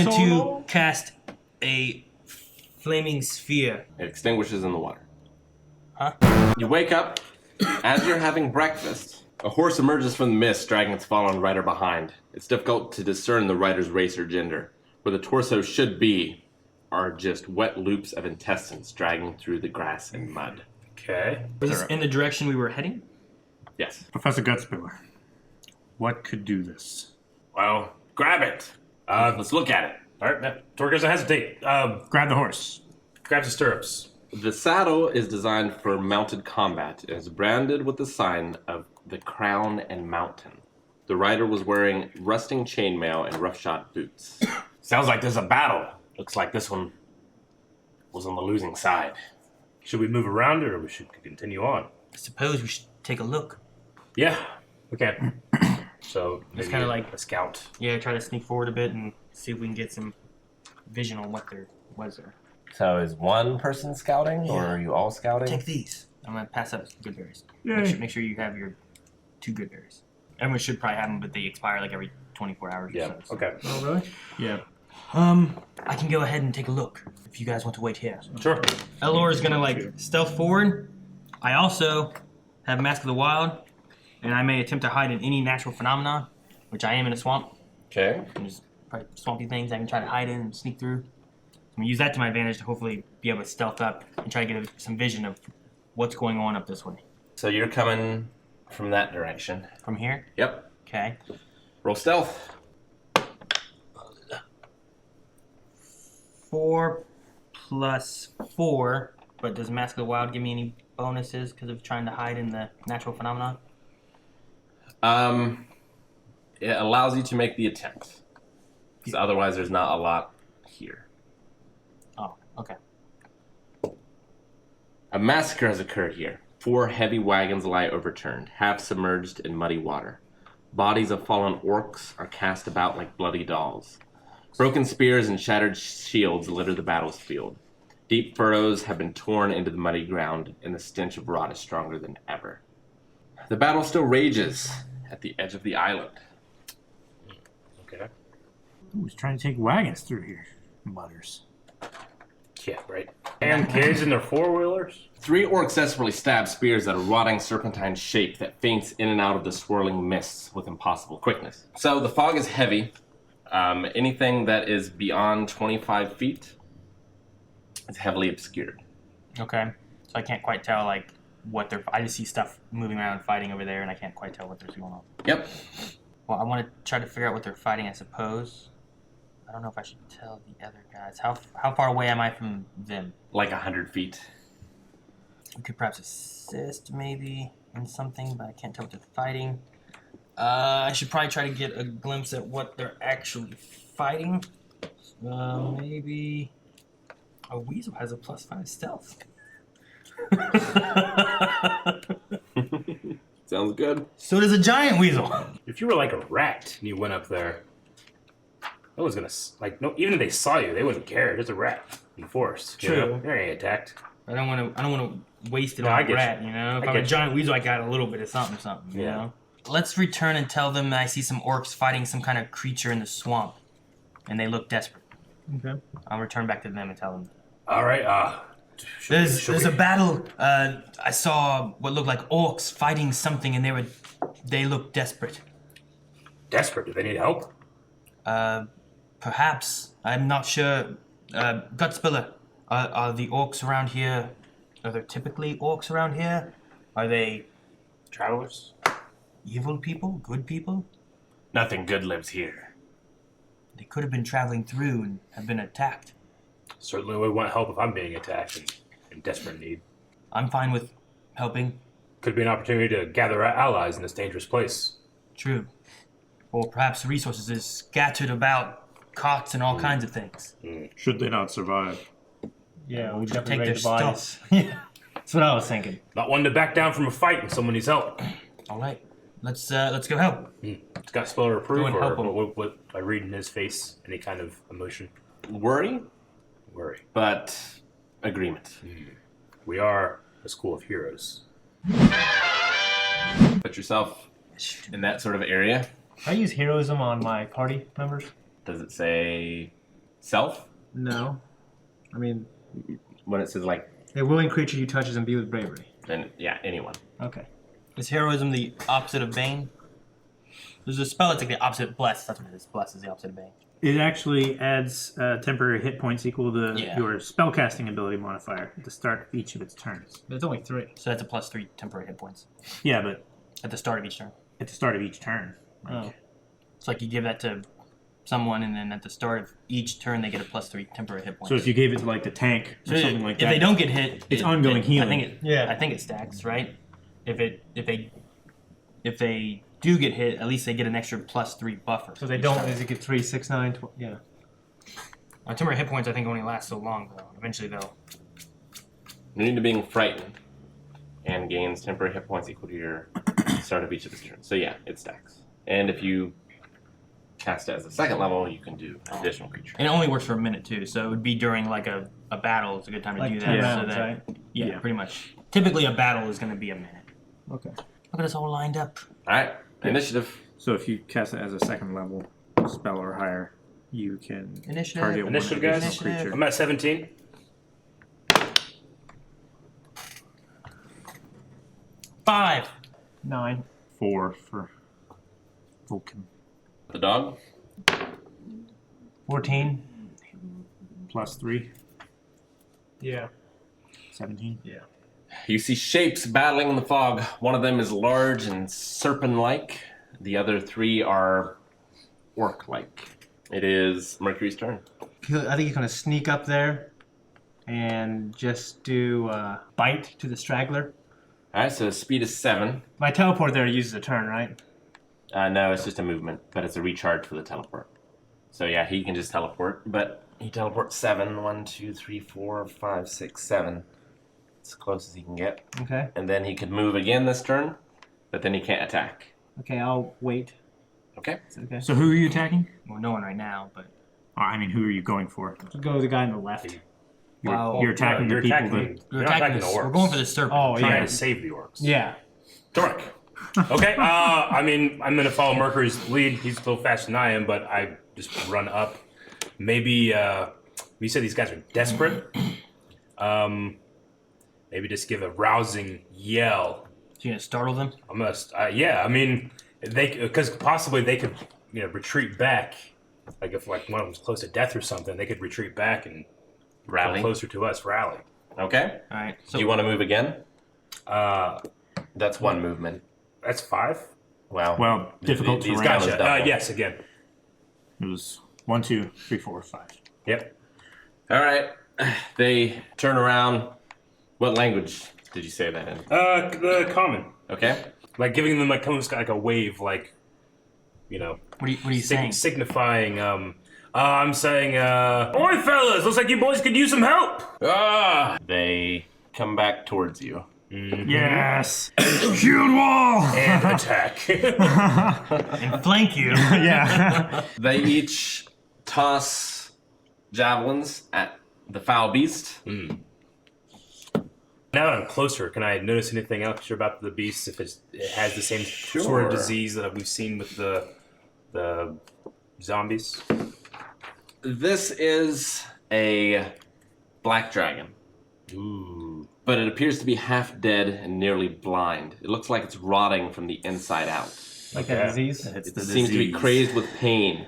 going to cast a flaming sphere. It extinguishes in the water. Huh? You wake up. As you're having breakfast, a horse emerges from the mist, dragging its fallen rider behind. It's difficult to discern the rider's race or gender. Where the torso should be are just wet loops of intestines dragging through the grass and mud. Okay. Was this in the direction we were heading? Yes. Professor Gutspiller, what could do this? Well, grab it. Let's look at it. All right, Torque doesn't hesitate. Grab the horse. Grab the stirrups. The saddle is designed for mounted combat. It is branded with the sign of the Crown and Mountain. The rider was wearing rusting chainmail and roughshod boots. Sounds like there's a battle. Looks like this one was on the losing side. Should we move around or we should continue on? I suppose we should take a look. Yeah, we can. So maybe It's kind of like a scout. Yeah, try to sneak forward a bit and see if we can get some vision on what there was there. So is one person scouting, or are you all scouting? Take these. I'm gonna pass out some good berries. Yay. Make sure you have your 2 good berries. Everyone should probably have them, but they expire like every 24 hours Yeah, or so. okay. Oh, really? Yeah. I can go ahead and take a look if you guys want to wait here. Sure. Elor is gonna like stealth forward. I also have Mask of the Wild, and I may attempt to hide in any natural phenomenon, which I am in a swamp. Okay. And there's probably swampy things I can try to hide in and sneak through. I'm gonna use that to my advantage to hopefully be able to stealth up and try to get some vision of what's going on up this way. So you're coming from that direction. From here? Yep. Okay. Roll stealth. 4 plus 4, but does Mask of the Wild give me any bonuses because of trying to hide in the natural phenomenon? It allows you to make the attempt. Because otherwise there's not a lot here. Oh, okay. A massacre has occurred here. 4 heavy wagons lie overturned, half submerged in muddy water. Bodies of fallen orcs are cast about like bloody dolls. Broken spears and shattered shields litter the battlefield. Deep furrows have been torn into the muddy ground, and the stench of rot is stronger than ever. The battle still rages at the edge of the island. Okay. Who's trying to take wagons through here? Mutters. Yeah, right. And kids in their 4-wheelers? 3 orcs desperately stab spears at a rotting serpentine shape that faints in and out of the swirling mists with impossible quickness. So the fog is heavy. Anything that is beyond 25 feet is heavily obscured. Okay. So I can't quite tell, like, what they're... I just see stuff moving around fighting over there, and I can't quite tell what there's going on. Yep. Well, I want to try to figure out what they're fighting, I suppose. I don't know if I should tell the other guys. How far away am I from them? Like 100 feet. We could perhaps assist, maybe, in something, but I can't tell what they're fighting. I should probably try to get a glimpse at what they're actually fighting. Maybe... A weasel has a +5 stealth. Sounds good. So does a giant weasel. If you were like a rat and you went up there, no one's gonna no. Even if they saw you, they wouldn't care. There's a rat in the forest. True. You know? They ain't attacked. I don't want to waste it No, on I a get rat, you. you know? If I I'm a get giant weasel, I got a little bit of something, you Yeah. know? Let's return and tell them that I see some orcs fighting some kind of creature in the swamp, and they look desperate. Okay. I'll return back to them and tell them. All right. There's a battle. I saw what looked like orcs fighting something, and they looked desperate. Desperate. Do they need help? Perhaps. I'm not sure. Gutspiller, are the orcs around here? Are there typically orcs around here? Are they Travelers? evil people? Good people? Nothing good lives here. They could have been traveling through and have been attacked. Certainly would want help if I'm being attacked and in desperate need. I'm fine with helping. Could be an opportunity to gather allies in this dangerous place. True. Or perhaps resources is scattered about, carts and all kinds of things. Should they not survive? Yeah, we Take definitely their raid the bodies. stuff. Yeah, that's what I was thinking. Not one to back down from a fight when someone needs help. All right, let's go help. It's got spell approve, Go and or help him. what I read in his face? Any kind of emotion? Worry, Worry. but agreement. We are a school of heroes. Put yourself in that sort of area. I use heroism on my party members. Does it say Self? No. I mean, When it says like, a willing creature you touch is imbued with bravery. then yeah, anyone. Okay. Is heroism the opposite of Bane? There's a spell that's like the opposite of Bless. That's what it is. Bless is the opposite of Bane. It actually adds temporary hit points equal to Yeah. your spellcasting ability modifier at the start of each of its turns. But it's only 3. So that's a +3 temporary hit points Yeah, but at the start of each turn. at the start of each turn. Oh. It's like you give that to someone, and then at the start of each turn, they get a +3 temporary hit points. So if you gave it to like the tank or So something like if that, they don't get hit, it's ongoing healing. I think it stacks, right? If they do get hit, at least they get an extra +3 buffer. So they each don't, turn. does it get 3, 6, 9, 12? Yeah. Temporary hit points, I think, only last so long, though. Eventually, they'll. Immune to being frightened and gains temporary hit points equal to your start of each of its turns. So yeah, it stacks. And if you cast it as a second level, you can do an additional creature. And it only works for a minute, too, so it would be during, like, a battle. It's a good time to Like do 10 that. rounds, so that, right? Yeah, pretty much. Typically, a battle is going to be a minute. Okay. Look at us all lined up. Alright, initiative. So if you cast it as a second level spell or higher, you can Initiative. target one Initiative, additional guys. creature. I'm at 17. 5. 9. 4 for Vulcan. The dog. 14. Plus 3, Yeah. 17. Yeah. You see shapes battling in the fog. One of them is large and serpent-like. The other 3 are orc-like. It is Mercury's turn. I think he's going to sneak up there and just do bite to the straggler. Alright, so speed is 7. My teleport there uses a turn, right? No, it's just a movement, but it's a recharge for the teleport. So yeah, he can just teleport, but he teleports 7. 1, 2, 3, 4, 5, 6, 7. It's as close as he can get. Okay. And then he could move again this turn, but then he can't attack. Okay, I'll wait. Okay? Is that okay? So who are you attacking? Well, no one right now, but. I mean, who are you going for? We'll go with the guy on the left. You're attacking you're the people attacking, that... you're not attacking the orcs. We're going for the serpent. Oh, Trying yeah. to save the orcs. Yeah. Dork. Okay, I mean, I'm gonna follow Mercury's lead. He's a little faster than I am, but I just run up. Maybe, you said these guys are desperate. Maybe just give a rousing yell. So you gonna startle them? I'm gonna, yeah, I mean, because possibly they could, retreat back. Like if one of them's close to death or something, they could retreat back and Rally. come closer to us, rally. Okay? All right. So Do you want to move again? Uh, That's one movement. that's 5. Well, difficult these terrain. guys Gotcha. double. Yes, again. It was 1, 2, 3, 4, 5. Yep. Alright. They turn around. What language did you say that in? The common. Okay? Like giving them almost like a wave, like, what are you saying? signifying. I'm saying, "Oi, fellas! Looks like you boys could use some help." They come back towards you. Yes! Shield wall! And attack. And flank you. Yeah. They each toss javelins at the foul beast. Now that I'm closer, can I notice anything else about the beast? If it has the same sort of disease that we've seen with the zombies? This is a black dragon. Ooh. But it appears to be half dead and nearly blind. It looks like it's rotting from the inside out. Like Okay. a disease. It's It seems to be crazed with pain.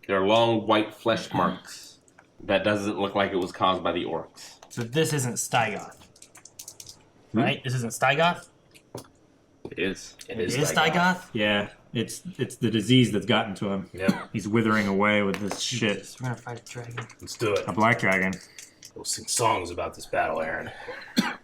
There are long white flesh marks. That doesn't look like it was caused by the orcs. So this isn't Stygoth, right? This isn't Stygoth. It is. It It is is like Stygoth. Yeah, it's the disease that's gotten to him. Yep. He's withering away with this shit. Jesus, we're gonna fight a dragon. Let's do it. A black dragon. We'll sing songs about this battle, Aaron.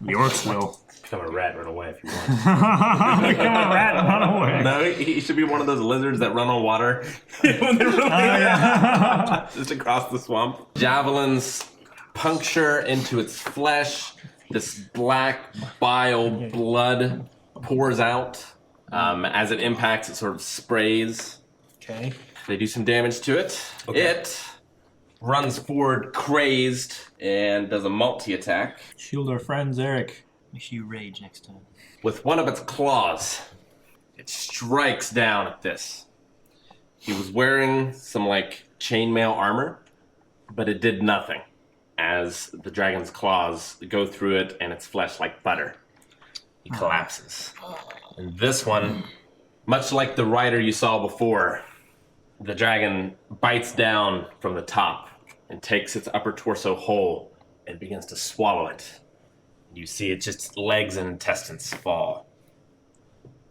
The orcs will. Become a rat, run away if you want. Become a rat and run away. No, he should be one of those lizards that run on water When they run away. just across the swamp. Javelins puncture into its flesh. This black bile blood pours out. As it impacts, it sort of sprays. Okay. They do some damage to it. Okay. It runs forward crazed and does a multi-attack. Shield our friends, Eric. Make sure you rage next time. With one of its claws, it strikes down at this. He was wearing some, chainmail armor, but it did nothing as the dragon's claws go through it and its flesh like butter. He collapses. And this one, much like the rider you saw before, the dragon bites down from the top and takes its upper torso whole and begins to swallow it. You see it just legs and intestines fall.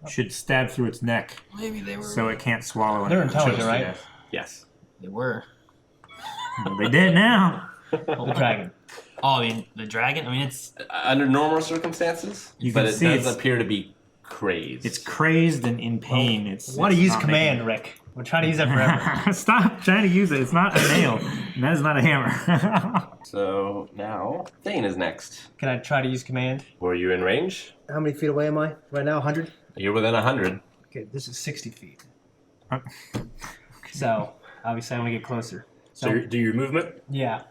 Should stab through its neck Maybe they were. so it can't swallow it. They're and chokes intelligent, to right? death. Yes. They were. Well, they did now. The dragon. Oh, I mean, the dragon? I mean, it's... Under normal circumstances, You but can it see does it's- appear to be crazed. It's crazed and in pain. It's Want to it's use not command, making- Rick. We're trying to use that forever. Stop trying to use it. It's not a nail. And that is not a hammer. So now, Thane is next. Can I try to use command? Were you in range? How many feet away am I right now? 100? You're within 100. Okay, this is 60 feet. So, obviously I want to get closer. So do your movement. Yeah.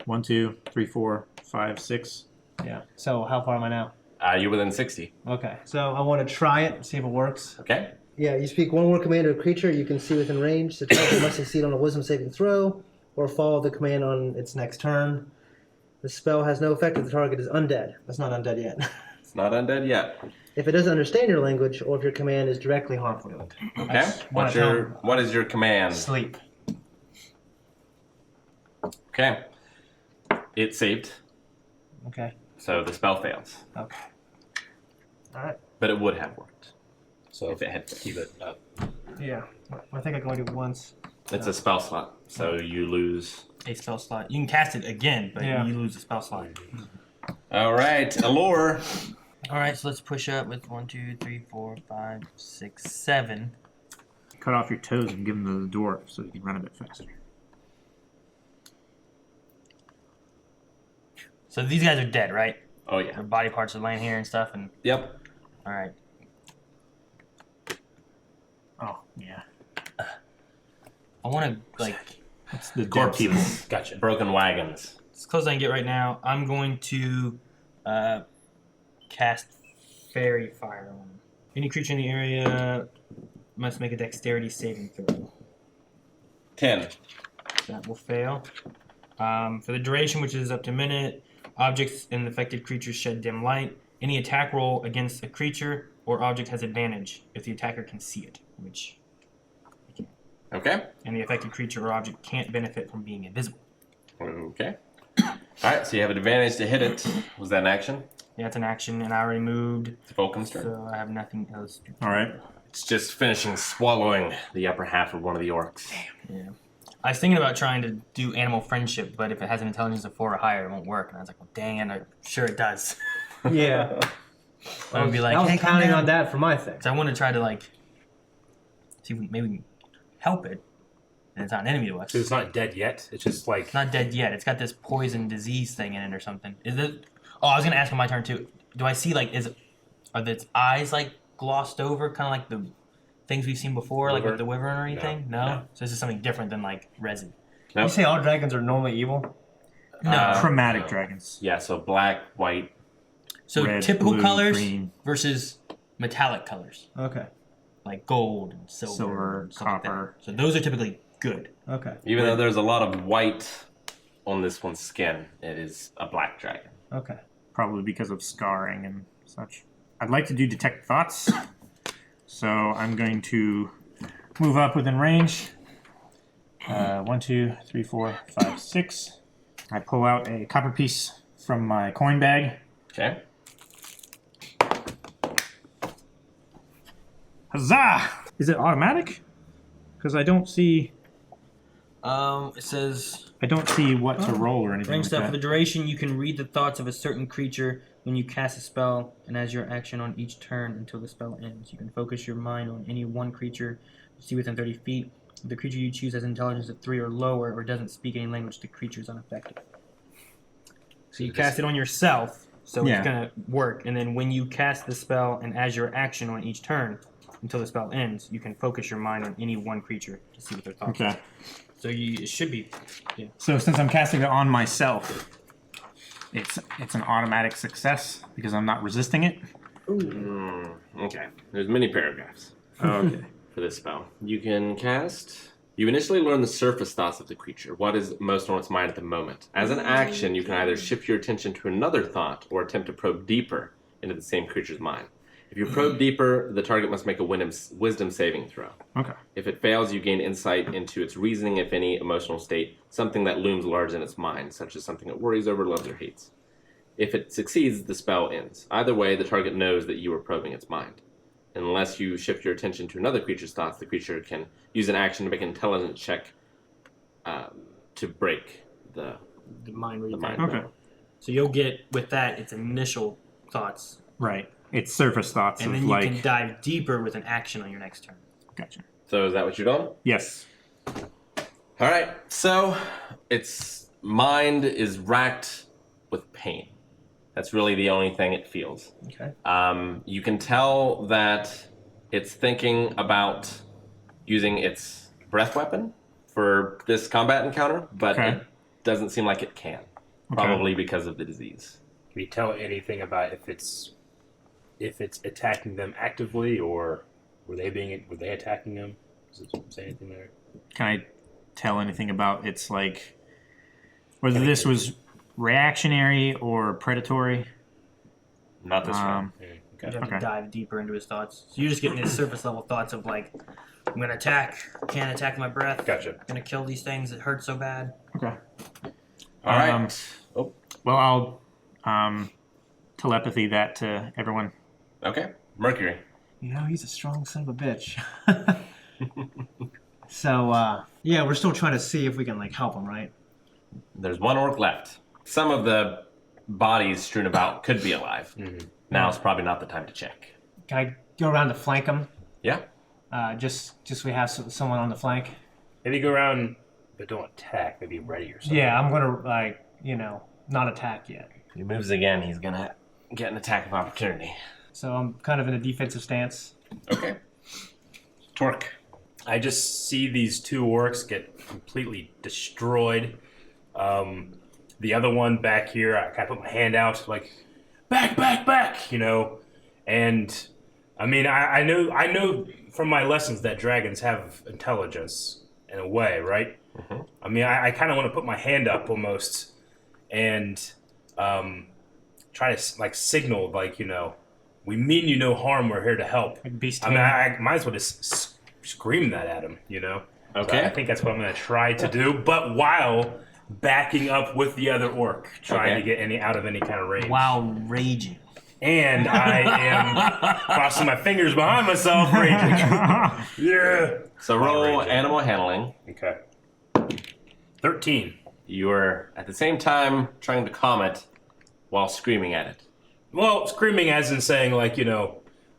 1, 2, 3, 4, 5, 6. Yeah. So, how far am I now? You're within 60. Okay. So, I want to try it, see if it works. Okay. Yeah, you speak one word command to a creature you can see within range. The target must succeed on a wisdom saving throw or follow the command on its next turn. The spell has no effect if the target is undead. That's not undead yet. It's not undead yet. If it doesn't understand your language or if your command is directly harmful to it. Okay. What is your command? Sleep. Okay. It saved, Okay. so the spell fails. Okay. All right. But it would have worked So if it had. keep it up. Yeah. I think I can only do it once. It's a spell slot, so you lose. A spell slot. You can cast it again, but Yeah. you lose the spell slot. All right, Allure. All right, so let's push up with 1, 2, 3, 4, 5, 6, 7. Cut off your toes and give them to the dwarf so you can run a bit faster. So these guys are dead, right? Oh yeah. Their body parts are laying here and stuff. And Yep. all right, Oh, yeah. I want to like It's the Corpses. Gotcha. Broken wagons. as close as I can get right now. I'm going to cast Fairy Fire on them. Any creature in the area must make a Dexterity saving throw. 10. That will fail. For the duration, which is up to a minute, objects and affected creatures shed dim light. Any attack roll against a creature or object has advantage if the attacker can see it, which Okay. and the affected creature or object can't benefit from being invisible. Okay. All right, so you have an advantage to hit it. Was that an action? Yeah, it's an action, and I already moved, It's Vulcan's turn. so I have nothing else. All right. It's just finishing swallowing the upper half of one of the orcs. Yeah. I was thinking about trying to do animal friendship, but if it has an intelligence of 4 or higher, it won't work. And I was like, well, dang it, I'm sure it does. Yeah. I would be like, I was hey, come counting down. on that for my thing. So I want to try to like see if maybe we can help it, and it's not an enemy to us. So it's not dead yet. It's just like It's not dead yet. It's got this poison disease thing in it or something. Is it? Oh, I was gonna ask on my turn too. Do I see like are its eyes like glossed over, kind of like the things we've seen before, like with the wyvern or anything? No. So this is something different than like resin. Nope. You say all dragons are normally evil? No. Chromatic dragons. Yeah, so black, white. So Red, typical blue, colors green. versus metallic colors, Okay. like gold and silver, Silver, and stuff like that. copper. So those are typically good. Okay. Even though there's a lot of white on this one's skin, it is a black dragon. Okay. Probably because of scarring and such. I'd like to do detect thoughts. So I'm going to move up within range. 1, 2, 3, 4, 5, 6. I pull out a copper piece from my coin bag. Okay. Huzzah! Is it automatic? Because I don't see It says what to roll or anything range like stuff. For the that. duration, you can read the thoughts of a certain creature when you cast a spell, and as your action on each turn until the spell ends. You can focus your mind on any one creature you see within 30 feet. If the creature you choose has intelligence of 3 or lower, or doesn't speak any language, the creature is unaffected. So you cast it on yourself, so Yeah. it's gonna work. And then when you cast the spell, and as your action on each turn until the spell ends, you can focus your mind on any one creature to see what their thoughts are. Okay. So it should be. So since I'm casting it on myself, it's an automatic success because I'm not resisting it. Okay. There's many paragraphs Okay. for this spell. You can cast You initially learn the surface thoughts of the creature, what is most on its mind at the moment. As an action, you can either shift your attention to another thought or attempt to probe deeper into the same creature's mind. If you probe deeper, the target must make a wisdom saving throw. Okay. If it fails, you gain insight into its reasoning, if any, emotional state, something that looms large in its mind, such as something it worries over, loves, or hates. If it succeeds, the spell ends. Either way, the target knows that you are probing its mind. Unless you shift your attention to another creature's thoughts, the creature can use an action to make an intelligence check to break the mind read. mind. Okay. So you'll get, with that, its initial thoughts. Right. It's surface thoughts And of then you like. can dive deeper with an action on your next turn. Gotcha. So is that what you're doing? Yes. All right. So its mind is racked with pain. That's really the only thing it feels. Okay. You can tell that it's thinking about using its breath weapon for this combat encounter, but Okay. it doesn't seem like it can. Probably because of the disease. Can you tell anything about if it's attacking them actively, or were they attacking them? Does it say anything there? Can I tell anything about its like whether this was reactionary or predatory? Not this round. Yeah, You okay. have to Okay. dive deeper into his thoughts. So you're just getting his surface level thoughts of like, I'm gonna attack, can't attack my breath. Gotcha. Gonna kill these things, it hurts so bad. Okay. All right. Oh, Well, I'll telepathy that to everyone. okay. Mercury. You know, he's a strong son of a bitch. So, yeah, we're still trying to see if we can, like, help him, right? There's one orc left. Some of the bodies strewn about could be alive. Mm-hmm. Now's probably not the time to check. Can I go around to flank him? Yeah. Just so we have someone on the flank? Maybe go around, but don't attack. Maybe ready or something. Yeah, I'm going to, like, not attack yet. If he moves again, he's gonna get an attack of opportunity. So I'm kind of in a defensive stance. Okay. Torque. I just see these two orcs get completely destroyed. The other one back here, I kind of put my hand out, like, back, And I mean, I know from my lessons that dragons have intelligence in a way, right? Mm-hmm. I mean, I kind of want to put my hand up almost and try to like signal, like, we mean you no harm. We're here to help. Like beast I mean, I might as well just scream that at him, Okay. So I think that's what I'm going to try to do, but while backing up with the other orc, trying to get out of any kind of range. While raging. And I am crossing my fingers behind myself, raging. Yeah. So roll Raging. animal handling. Okay. 13. You're at the same time trying to calm it while screaming at it. Well, screaming as in saying, like,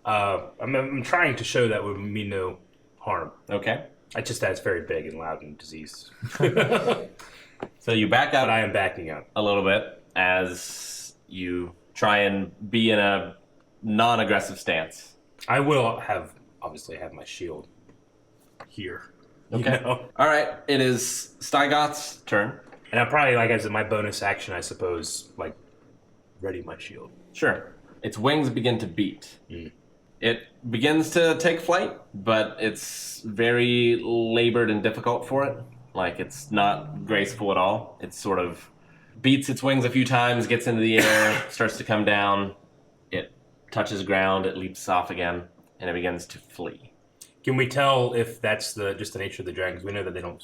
I'm trying to show that would mean no harm. Okay. It's just that it's very big and loud and diseased. So you back But up I am backing up. a little bit as you try and be in a non-aggressive stance. I will obviously have my shield here. Okay. All right. It is Steigoth's turn. And I probably, like, as my bonus action, I suppose, like, ready my shield. Sure. Its wings begin to beat. Mm. It begins to take flight, but it's very labored and difficult for it. Like, it's not graceful at all. It sort of beats its wings a few times, gets into the air, starts to come down. It touches ground, it leaps off again, and it begins to flee. Can we tell if that's just the nature of the dragons? We know that they don't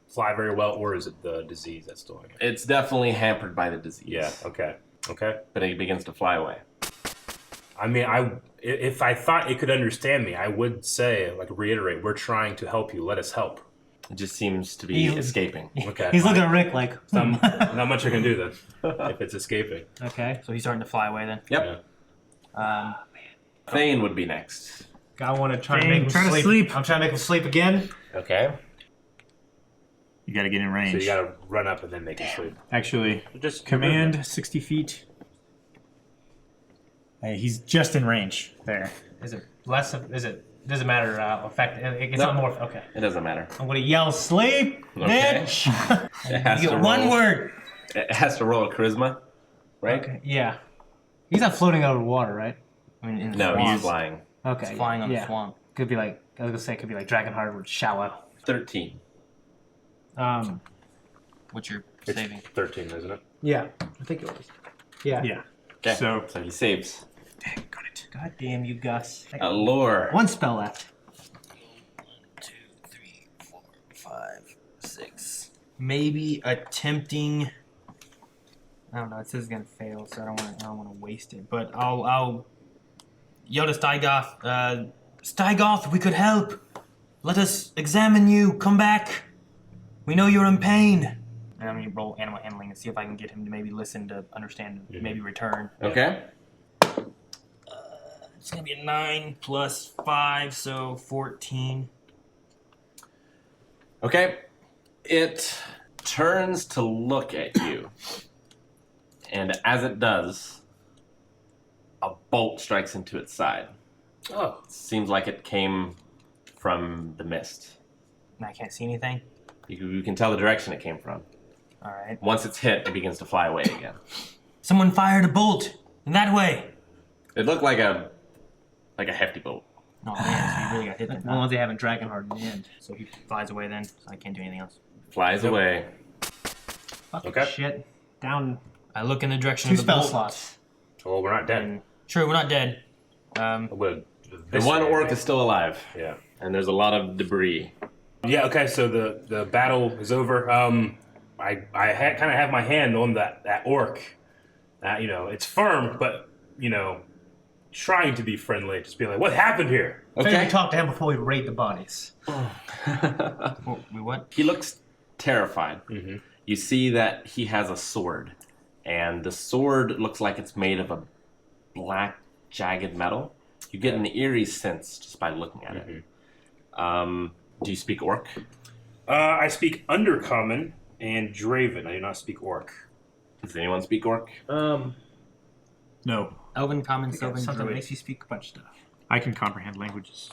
fly very well, or is it the disease that's doing it? It's definitely hampered by the disease. Yeah, okay. But it begins to fly away. I mean, if I thought it could understand me, I would say, like, reiterate, we're trying to help you. Let us help. It just seems to be He- escaping. Okay. He's looking at Rick like, Not much I can do then, if it's escaping. okay. So he's starting to fly away then. Yep. Yeah. Thane would be next. I want to try to Dang, make him try to sleep. sleep. I'm trying to make him sleep again. Okay. You got to get in range. So you gotta run up and then make it sleep. Actually, Just command 60 feet. Hey, he's just in range there. Is it less of, doesn't matter, effect, it's No. not more, okay. It doesn't matter. I'm gonna yell, sleep, Okay. bitch! It has You to get one roll- word. It has to roll a charisma, right? Okay, yeah. He's not floating over water, right? I mean, in the No, swamp. he's flying. Okay. It's flying on yeah. the swamp. Could be like, I was gonna say, it could be like Dragonheart with shallow. 13. What's your It's saving? 13, isn't it? Yeah, I think it was. Yeah. Yeah. Okay. So So he saves. dang, got it. God damn you, Gus. I got Allure. one spell left. 1, 2, 3, 4, 5, 6. Maybe attempting. I don't know. It says it's gonna fail, so I don't want to waste it. But I'll yell to Stygoth. Stygoth, we could help. Let us examine you. Come back. We know you're in pain. And I'm gonna roll animal handling and see if I can get him to maybe listen, to understand, maybe return. Okay. It's gonna be a 9 plus 5, so 14. Okay. It turns to look at you. And as it does, a bolt strikes into its side. Oh. Seems like it came from the mist. And I can't see anything. You can tell the direction it came from. All right. Once it's hit, it begins to fly away again. Someone fired a bolt in that way. It looked like a hefty bolt. Oh man, so you really got hit then. As long as they haven't Dragonheart in the end. So he flies away then. So I can't do anything else. Flies away. Fucking Okay. shit. Down I look in the direction 2 of the spell bolt. slots. Well, we're not dead. And sure, we're not dead. I would've The one eviscerated orc it. is still alive, Yeah. and there's a lot of debris. Yeah. Okay. So the battle is over. I kind of have my hand on that orc. It's firm, but trying to be friendly. Just be like, what happened here? Maybe we Okay. talk to him before we raid the bodies. We what? He looks terrified. Mm-hmm. You see that he has a sword, and the sword looks like it's made of a black, jagged metal. You get an eerie sense just by looking at it. Do you speak orc? I speak Undercommon and Draven. I do not speak Orc. Does anyone speak orc? No, Elven, Common, Sylvan, Something that Druid. makes you speak a bunch of stuff. I can comprehend languages.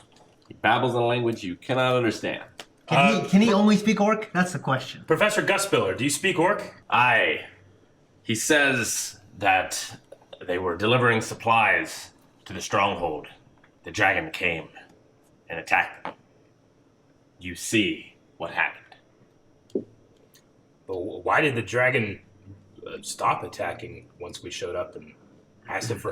He babbles in a language you cannot understand. Can he only speak Orc? That's the question. Professor Gusbiller, do you speak Orc? Aye. He says that they were delivering supplies to the stronghold. The dragon came and attacked them. You see what happened. But why did the dragon stop attacking once we showed up and asked if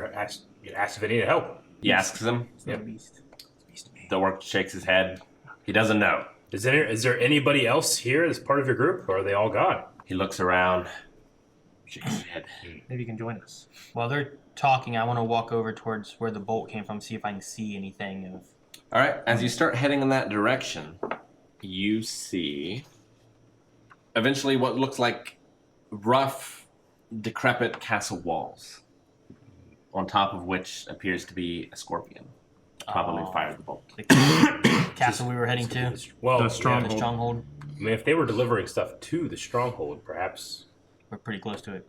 it needed help? He asks him. It's not a beast. It's a beast to me. The orc shakes his head. He doesn't know. Is there anybody else here as part of your group, or are they all gone? He looks around, shakes his head. Maybe you can join us. While they're talking, I want to walk over towards where the bolt came from, see if I can see anything of. All right, as you start heading in that direction, you see eventually what looks like rough, decrepit castle walls, on top of which appears to be a scorpion. Probably Oh. fired the bolt. The castle we were heading to. Well, The The stronghold. stronghold. I mean, if they were delivering stuff to the stronghold, perhaps, We're pretty close to it.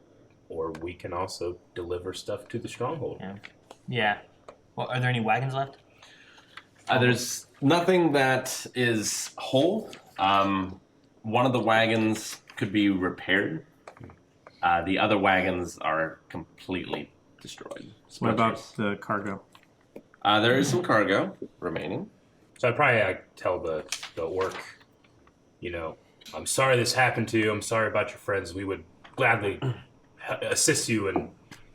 or we can also deliver stuff to the stronghold. Yeah. Well, are there any wagons left? There's nothing that is whole. One of the wagons could be repaired. The other wagons are completely destroyed. What about Splinters. the cargo? There is some cargo remaining. So I'd probably tell the orc, I'm sorry this happened to you. I'm sorry about your friends. We would gladly assist you in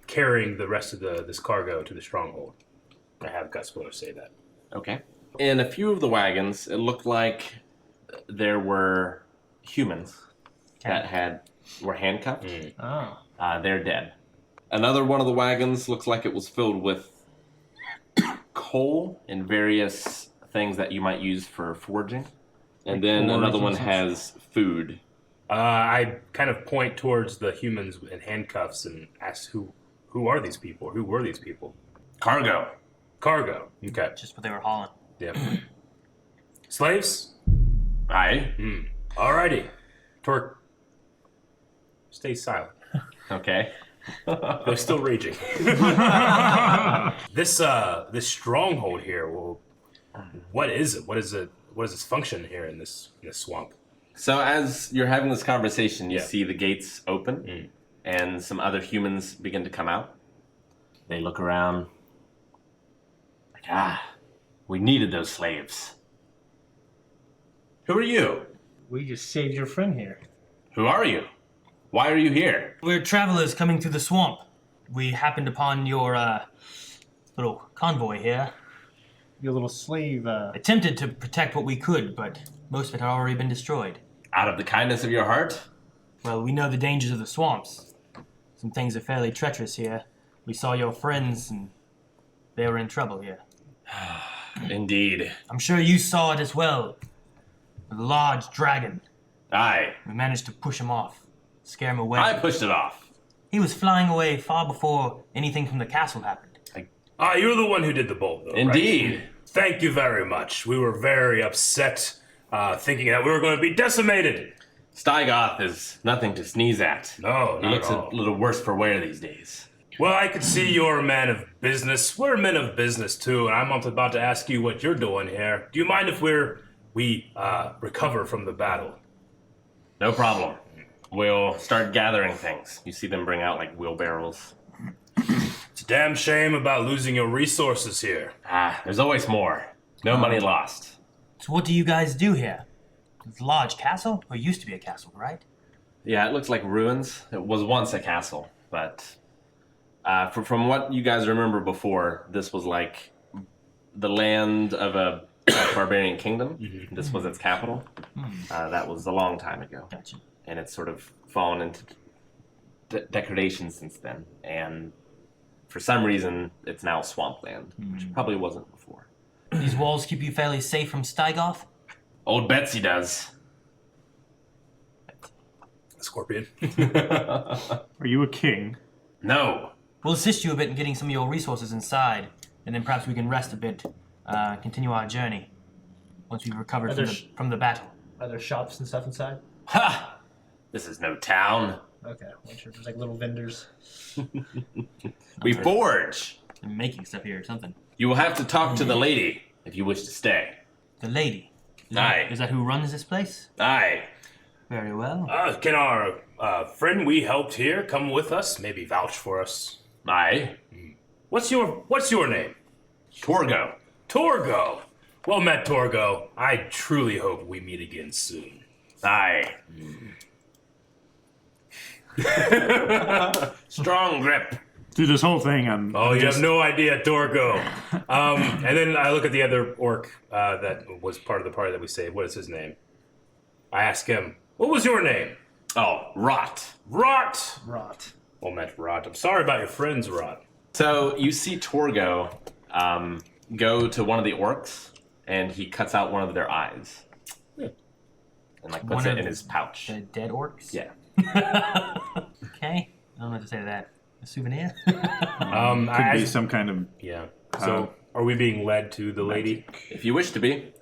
carrying the rest of this cargo to the stronghold. I have Gusbiller say that. Okay. In a few of the wagons, it looked like there were humans that were handcuffed. Oh. They're dead. Another one of the wagons looks like it was filled with coal and various things that you might use for forging. And then Forge another and one such. has food. I kind of point towards the humans in handcuffs and ask who are these people? Who were these people? Cargo. Cargo. Okay. Just what they were hauling. Yep. Slaves? Aye. Alrighty. Torque. Stay silent. Okay. They're still raging. This stronghold here. Well, what is it? What is it? What is its function here in this swamp? So as you're having this conversation, you Yeah. see the gates open, and some other humans begin to come out. They look around. Like, we needed those slaves. Who are you? We just saved your friend here. Who are you? Why are you here? We're travelers coming through the swamp. We happened upon your little convoy here. Your little slave, Attempted to protect what we could, but most of it had already been destroyed. Out of the kindness of your heart? Well, we know the dangers of the swamps. Some things are fairly treacherous here. We saw your friends, and they were in trouble here. Indeed. I'm sure you saw it as well. The large dragon. Aye. We managed to push him off, scare him away. I pushed it off. He was flying away far before anything from the castle happened. You're the one who did the bolt, though, Indeed. right? Thank you very much. We were very upset, thinking that we were going to be decimated. Stygoth is nothing to sneeze at. No, He not looks at all. a little worse for wear these days. Well, I could see you're a man of business. We're men of business, too, and I'm about to ask you what you're doing here. Do you mind if we recover from the battle? No problem. We'll start gathering things. You see them bring out like wheelbarrows. It's a damn shame about losing your resources here. There's always more. No money lost. So what do you guys do here? It's a large castle? Or used to be a castle, right? Yeah, it looks like ruins. It was once a castle, but from what you guys remember before, this was like the land of a barbarian kingdom. Mm-hmm. This was its capital. That was a long time ago. Gotcha. And it's sort of fallen into degradation since then. And for some reason, it's now swampland, which probably wasn't before. These walls keep you fairly safe from Stygoth? Old Betsy does. Scorpion. Are you a king? No. We'll assist you a bit in getting some of your resources inside, and then perhaps we can rest a bit, continue our journey once we've recovered from the battle. Are there shops and stuff inside? Ha! This is no town. Okay, make sure there's like little vendors. We forge. I'm making stuff here or something. You will have to talk to the lady if you wish to stay. The lady. Aye. Is that who runs this place? Aye. Very well. Can our friend we helped here come with us? Maybe vouch for us. Aye. What's your name? Torgo. Torgo. Well met, Torgo. I truly hope we meet again soon. Aye. Strong grip. Through this whole thing, I'm. Oh, you have no idea, Torgo. And then I look at the other orc that was part of the party that we saved. What is his name? I ask him, what was your name? Oh, rot. Rot. Rot. Well met, Rot. I'm sorry about your friends, Rot. So you see Torgo go to one of the orcs, and he cuts out one of their eyes. And like puts One it of in his pouch. The dead orcs? Yeah. Okay. I don't know what to say to that. A souvenir? Could be some kind of. Yeah. So, are we being led to the lady? If you wish to be.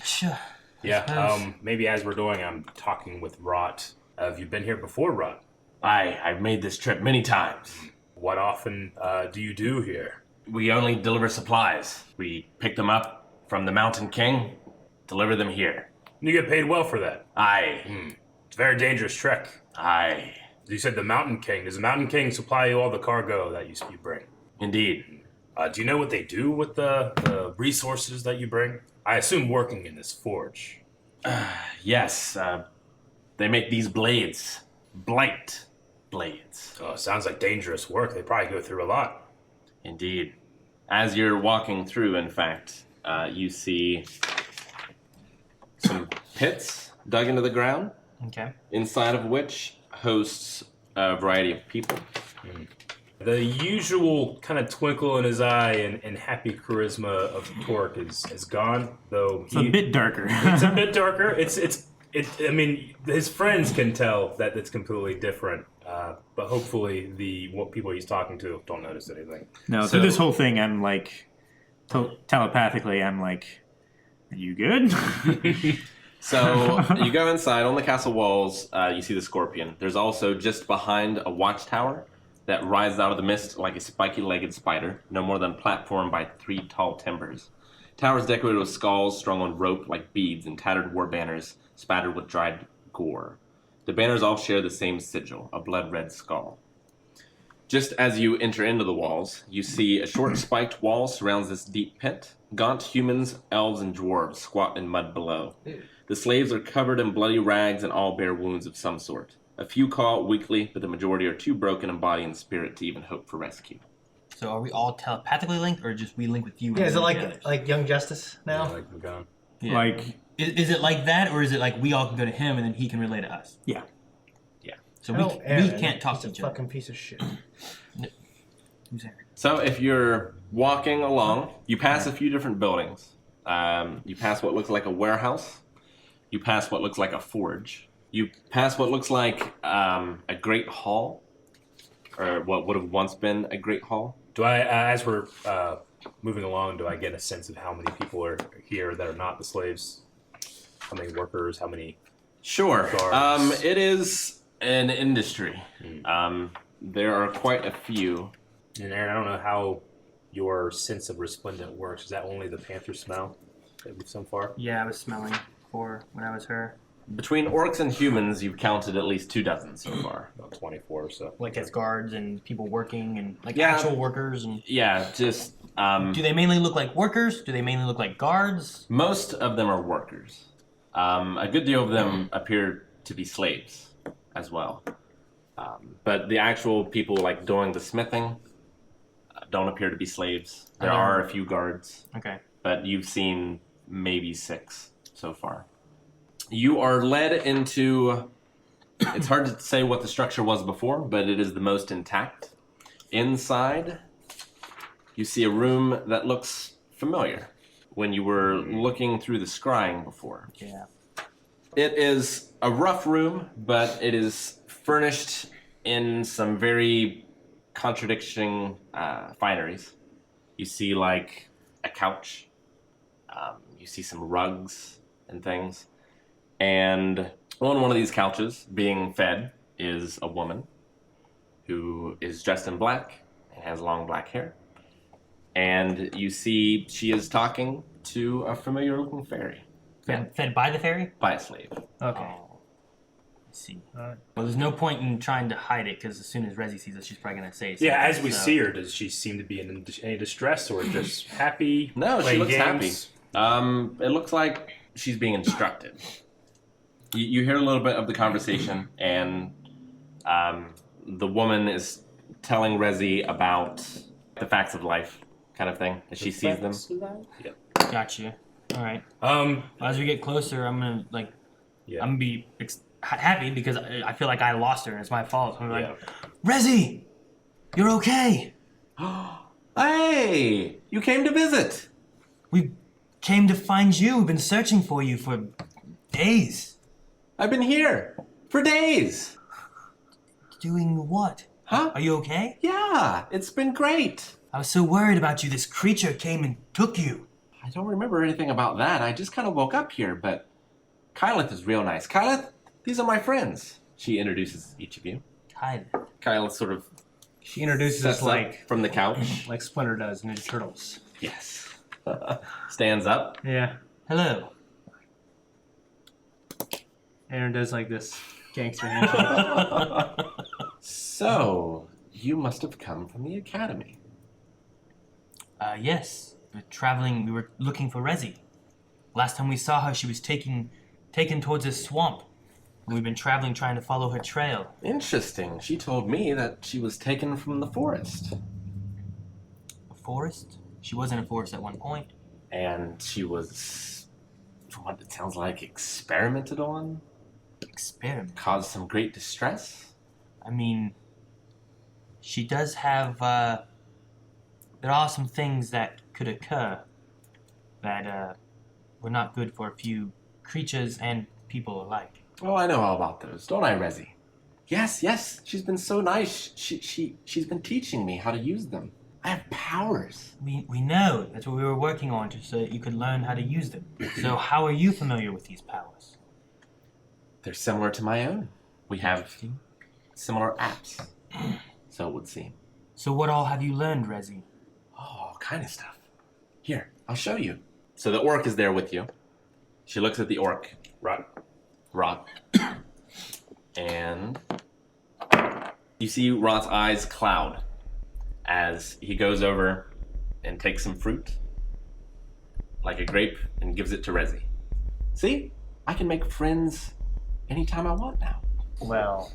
Sure. Yeah. suppose. Maybe as we're going, I'm talking with Rot. Have you been here before, Rot? I've made this trip many times. What often do you do here? We only deliver supplies. We pick them up from the Mountain King, deliver them here. You get paid well for that. Aye. It's a very dangerous trek. Aye. You said the Mountain King. Does the Mountain King supply you all the cargo that you bring? Indeed. Do you know what they do with the resources that you bring? I assume working in this forge. Yes, they make these blades. Blight blades. Oh, sounds like dangerous work. They probably go through a lot. Indeed. As you're walking through, in fact, you see some pits dug into the ground, Okay. inside of which hosts a variety of people. The usual kind of twinkle in his eye and happy charisma of Torque is gone, though It's a bit darker. it's a bit darker. I mean, his friends can tell that it's completely different, but hopefully the people he's talking to don't notice anything. No, So- through this whole thing, I'm like, telepathically, I'm like, are you good? So you go inside on the castle walls. You see the scorpion. There's also just behind a watchtower that rises out of the mist like a spiky-legged spider, no more than a platform by 3 tall timbers. Towers decorated with skulls strung on rope like beads and tattered war banners spattered with dried gore. The banners all share the same sigil, a blood-red skull. Just as you enter into the walls, you see a short spiked wall surrounds this deep pit. Gaunt humans, elves, and dwarves squat in mud below. The slaves are covered in bloody rags and all bear wounds of some sort. A few call out weakly, but the majority are too broken in body and spirit to even hope for rescue. So are we all telepathically linked, or just we link with you? Yeah, is it together? like Young Justice now? Yeah, like we're gone. Yeah. Like, Is it like that, or is it like we all can go to him and then he can relay to us? yeah. So Tell we Aaron can't talk he's to a each other. fucking piece of shit. Who's Aaron? So if you're walking along, you pass a few different buildings. You pass what looks like a warehouse. You pass what looks like a forge. You pass what looks like a great hall, or what would have once been a great hall. Do I, as we're moving along, do I get a sense of how many people are here that are not the slaves? How many workers? How many? Sure. Guards. It is an industry. There are quite a few. And Aaron, I don't know how your sense of resplendent works. Is that only the panther smell that we've so far? Yeah, I was smelling for when I was her. Between orcs and humans, you've counted at least 24 so far. About 24 or so. Like as guards and people working and like Yeah. actual workers and. Yeah, just Do they mainly look like workers? Do they mainly look like guards? most of them are workers. A good deal of them appear to be slaves as well. But the actual people like doing the smithing don't appear to be slaves. There are a few guards, Okay. but you've seen maybe 6 so far. You are led into. It's hard to say what the structure was before, but it is the most intact. Inside, you see a room that looks familiar when you were looking through the scrying before. Yeah. It is a rough room, but it is furnished in some very contradicting fineries. You see, like, a couch. You see some rugs and things. And on one of these couches, being fed, is a woman who is dressed in black and has long black hair. And you see she is talking to a familiar-looking fairy Fed by the fairy? by a slave. Okay. Oh. I see. Well, there's no point in trying to hide it because as soon as Rezi sees us, she's probably gonna say something. Yeah, as we so- see her, does she seem to be in any distress or just happy? No, she playing looks games? happy. It looks like she's being instructed. You hear a little bit of the conversation, and the woman is telling Rezi about the facts of life, kind of thing, as she sees them. Yep. Got you. All right. Um. As we get closer, I'm gonna like. Yeah. I'm gonna be happy because I feel like I lost her and it's my fault. I'm like, Yeah. Rezi, you're okay. Hey, you came to visit. We came to find you. We've been searching for you for days. I've been here for days. Doing what? Huh? Are you okay? Yeah, it's been great. I was so worried about you. This creature came and took you. I don't remember anything about that. I just kind of woke up here, but Kyleth is real nice. Kyleth, these are my friends. She introduces each of you. Tyler. Kyleth sort of She introduces sets us up like from the couch. like Splinter does in Ninja Turtles. Yes. Stands up. Yeah. Hello. Aaron does like this gangster handshake. So, you must have come from the academy. Yes. We're traveling. We were looking for Rezi. Last time we saw her, she was taken towards this swamp. And we've been traveling trying to follow her trail. Interesting. She told me that she was taken from the forest. A forest? She was in a forest at one point. And she was, from what it sounds like, experimented on. Experiment. Caused some great distress. I mean, she does have, there are some things that could occur that, were not good for a few creatures and people alike. Oh, I know all about those, don't I, Rezi? Yes, she's been so nice. She's been teaching me how to use them. I have powers. We know. That's what we were working on, just so that you could learn how to use them. So how are you familiar with these powers? They're similar to my own. We have similar apps, so it would seem. So what all have you learned, Rezi? Oh, all kind of stuff. Here, I'll show you. So the orc is there with you. She looks at the orc, Right. Rod, and You see Rot's eyes cloud as he goes over and takes some fruit, like a grape, and gives it to Rezi. See? I can make friends anytime I want now. Well,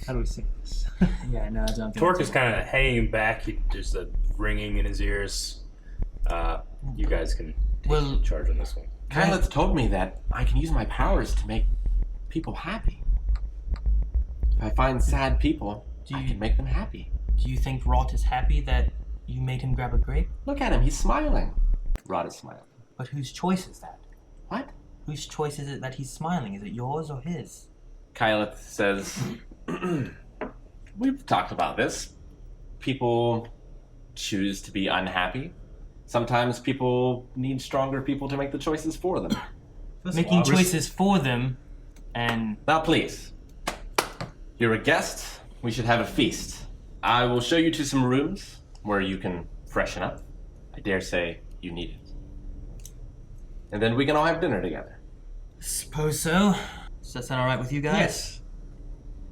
how do we say this? Yeah, no, I don't think Torque is kind of hanging back. There's a ringing in his ears. You guys can take charge on this one. Kyleth's told me that I can use my powers to make people happy. If I find sad people, I can make them happy. Do you think Rot is happy that you made him grab a grape? Look at him, he's smiling. Rot is smiling. But whose choice is that? What? Whose choice is it that he's smiling? Is it yours or his? Kyleth says, we've talked about this. People choose to be unhappy. Sometimes people need stronger people to make the choices for them. Making choices for them, and... Now please, you're a guest, we should have a feast. I will show you to some rooms where you can freshen up. I dare say you need it. And then we can all have dinner together. Suppose so. Does that sound alright with you guys? Yes.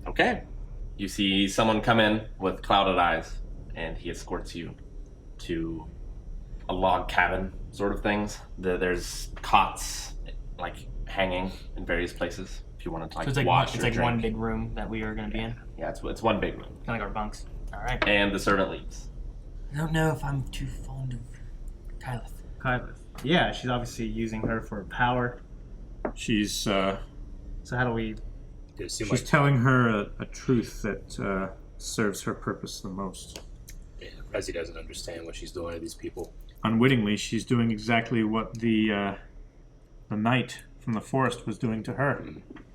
Okay. You see someone come in with clouded eyes, and he escorts you to a log cabin sort of things. There's cots, like, hanging in various places if you wanted to, like, So it's like, wash it's or like drink. one big room that we are going to be in? Yeah, it's one big room. Kind of like our bunks. Alright. And the servant leaves. I don't know if I'm too fond of Kyleth. Kyleth. Yeah, she's obviously using her for power. She's So how do we... It seemed she's like telling her a truth that serves her purpose the most. Rezi doesn't understand what she's doing to these people. Unwittingly, she's doing exactly what the knight from the forest was doing to her.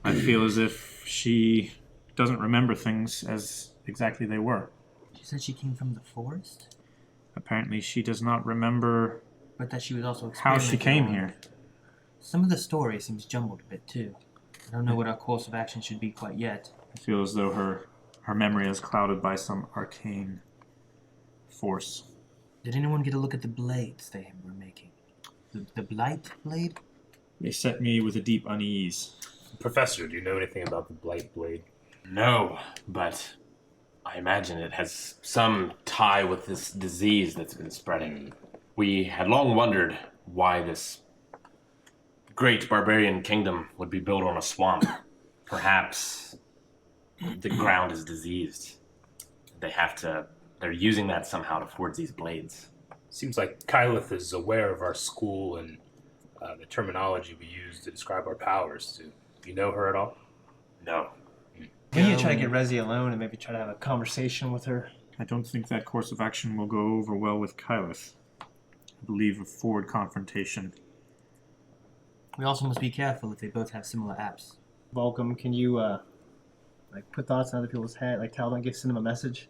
I feel as if she doesn't remember things as exactly they were. She said she came from the forest? Apparently, she does not remember But that she was also how she came experimenting on- here. Some of the story seems jumbled a bit, too. I don't know what our course of action should be quite yet. I feel as though her memory is clouded by some arcane force. Did anyone get a look at the blades they were making? The Blight blade? They set me with a deep unease. Professor, do you know anything about the Blight Blade? No, but I imagine it has some tie with this disease that's been spreading. We had long wondered why this great barbarian kingdom would be built on a swamp. Perhaps the ground is diseased. They're using that somehow to forge these blades. Seems like Kyleth is aware of our school and the terminology we use to describe our powers. Do you know her at all? No. We need to try to get Rezi alone and maybe try to have a conversation with her. I don't think that course of action will go over well with Kyleth. I believe a forward confrontation. We also must be careful if they both have similar apps. Volcom, can you like put thoughts in other people's head, like tell them, send them a message?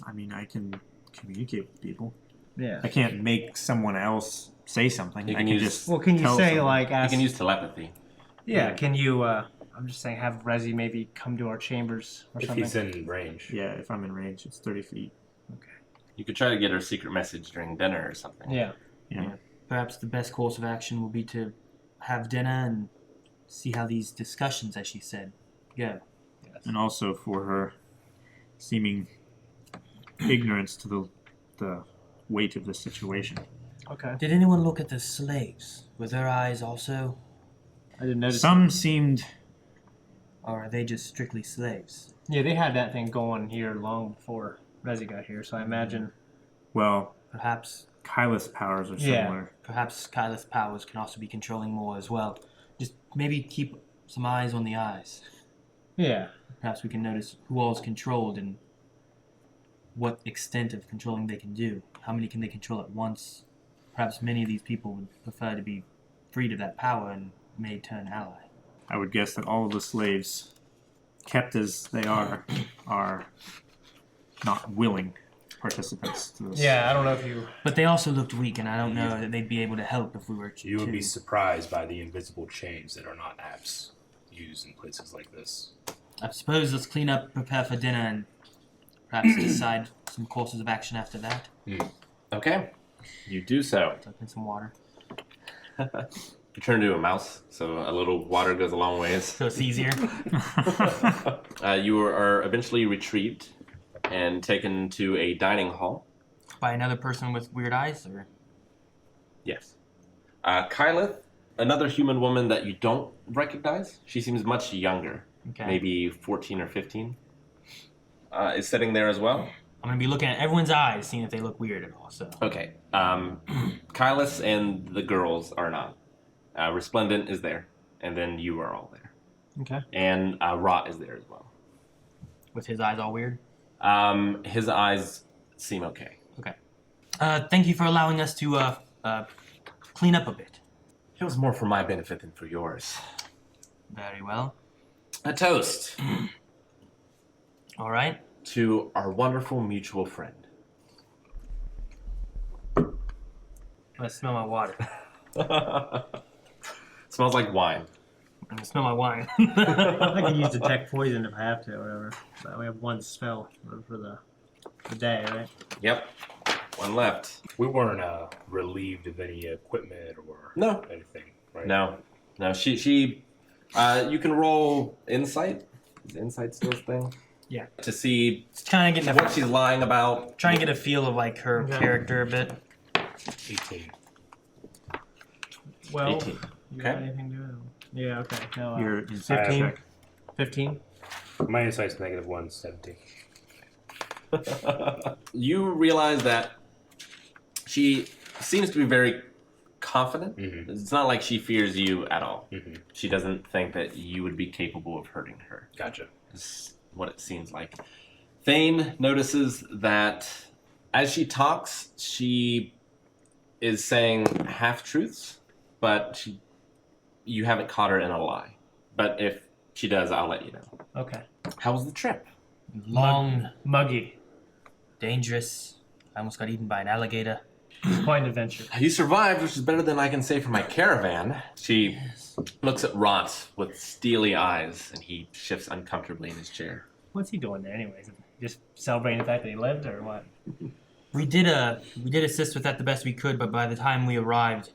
I mean, I can communicate with people. Yeah. I can't make someone else say something. You I can can use- just Well, can you tell say someone. like You ask? can use telepathy. Yeah. Can you? I'm just saying, have Rezi maybe come to our chambers or If something. he's in range. Yeah, if I'm in range, it's 30 feet. You could try to get her secret message during dinner or something. Yeah. Yeah. Perhaps the best course of action will be to have dinner and see how these discussions, as she said, go. And also for her seeming ignorance to the weight of the situation. Okay. Did anyone look at the slaves? Were their eyes also, I didn't notice. Some seemed or are they just strictly slaves? Yeah, they had that thing going here long before Rezi got here, so I imagine. well, Perhaps Kyleth's powers are Yeah. similar. Perhaps Kyleth's powers can also be controlling more as well. Just maybe keep some eyes on the eyes. Yeah. Perhaps we can notice who all is controlled and what extent of controlling they can do. How many can they control at once? Perhaps many of these people would prefer to be freed of that power and may turn ally. I would guess that all of the slaves, kept as they are not willing participants to this. Yeah, I don't know if you. But they also looked weak, and I don't know that they'd be able to help if we were to. You would be surprised by the invisible chains that are not apps used in places like this. I suppose let's clean up, prepare for dinner, and perhaps decide some courses of action after that. Okay. You do so. Drink some water. You turn into a mouse, so a little water goes a long ways. So it's easier. You are eventually retrieved and taken to a dining hall. By another person with weird eyes, or? Yes. Kyleth, another human woman that you don't recognize. She seems much younger, Okay. maybe 14 or 15, is sitting there as well. I'm gonna be looking at everyone's eyes, seeing if they look weird at all. So. Okay. Kyleth and the girls are not. Resplendent is there, and then you are all there. Okay. And Rot is there as well. With his eyes all weird. His eyes seem okay. Okay. Thank you for allowing us to clean up a bit. It was more for my benefit than for yours. Very well. A toast All right. to our wonderful mutual friend. Let's smell my water. Smells like wine. I'm gonna smell my wine. I can use detect poison if I have to, or whatever. But we have one spell for the day, right? Yep. One left. We weren't relieved of any equipment or No. anything, right? No. She. You can roll insight. Is insight still a thing? Yeah. To see Trying to get what she's lying about. trying to get a feel of like her Okay. character a bit. 18. 12. 18. You Okay. got anything to do? Yeah, okay. No, Your insight 15. check. 15. My insight's -1, 17. You realize that she seems to be very confident. Mm-hmm. It's not like she fears you at all. Mm-hmm. She doesn't think that you would be capable of hurting her. Gotcha. Is what it seems like. Thane notices that as she talks, she is saying half-truths, but you haven't caught her in a lie. But if she does, I'll let you know. Okay. How was the trip? Long, Muggy. dangerous. I almost got eaten by an alligator. It's quite an adventure. You survived, which is better than I can say for my caravan. She looks at Rot with steely eyes, and he shifts uncomfortably in his chair. What's he doing there, anyways? Just celebrating the fact that he lived, or what? We did assist with that the best we could, but by the time we arrived,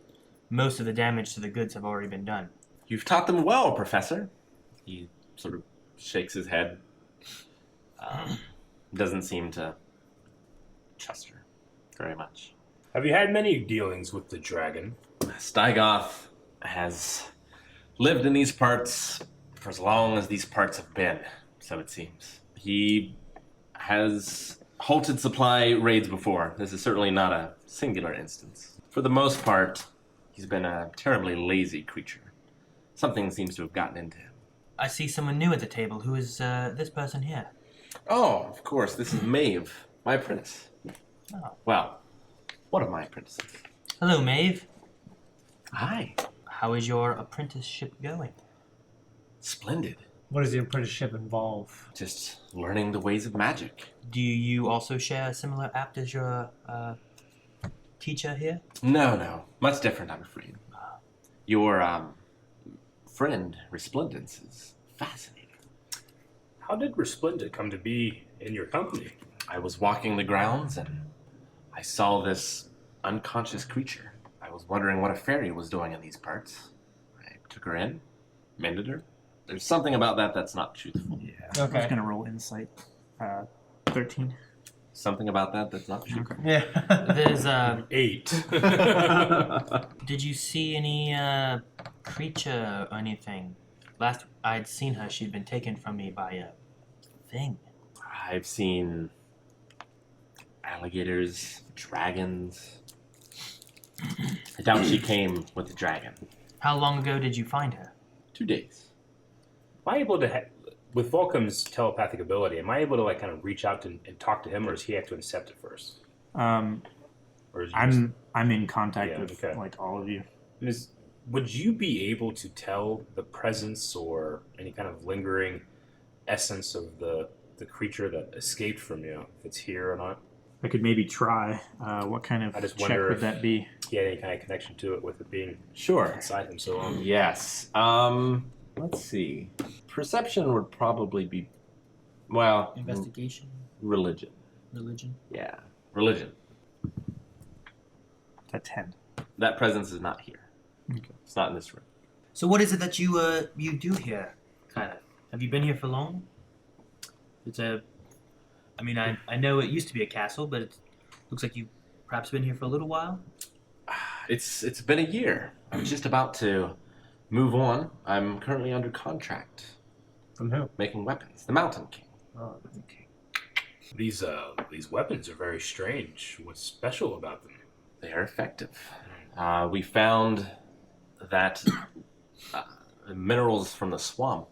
most of the damage to the goods have already been done. You've taught them well, Professor. He sort of shakes his head. Doesn't seem to trust her very much. Have you had many dealings with the dragon? Stygoth has lived in these parts for as long as these parts have been, so it seems. He has halted supply raids before. This is certainly not a singular instance. For the most part, he's been a terribly lazy creature. Something seems to have gotten into him. I see someone new at the table. Who is this person here? Oh, of course, this is Maeve, my apprentice. Oh. Well, one of my apprentices. Hello, Maeve. Hi. How is your apprenticeship going? Splendid. What does the apprenticeship involve? Just learning the ways of magic. Do you also share a similar apt as your teacher here? No. Much different, I'm afraid. Your, friend, Resplendence, is fascinating. How did Resplendent come to be in your company? I was walking the grounds and I saw this unconscious creature. I was wondering what a fairy was doing in these parts. I took her in, mended her. There's something about that that's not truthful. Yeah. I was Okay. gonna roll insight. 13. Something about that that's not truthful. Yeah. There's 8. Did you see any creature or anything? Last I'd seen her, she'd been taken from me by a thing. I've seen alligators, dragons. I doubt she came with the dragon. How long ago did you find her? 2 days. Am I able to, with Volcom's telepathic ability, am I able to like kind of reach out and talk to him, or does he have to accept it first? Or is he just- I'm in contact Yeah, with okay. like all of you. would you be able to tell the presence or any kind of lingering essence of the creature that escaped from you, if it's here or not? I could maybe try. What kind of I just check wonder would if- that be? He had any kind of connection to it with it being Sure. inside him so long. Yes. Let's see. Perception would probably be, well, Investigation? religion. Religion? Yeah. Religion. It's a 10. That presence is not here. It's not in this room. So what is it that you do here, kind of? Have you been here for long? I know it used to be a castle, but it looks like you've perhaps been here for a little while. It's been a year. I'm just about to move on. I'm currently under contract. From who? Making weapons. The Mountain King. Oh, okay. These weapons are very strange. What's special about them? They are effective. We found that minerals from the swamp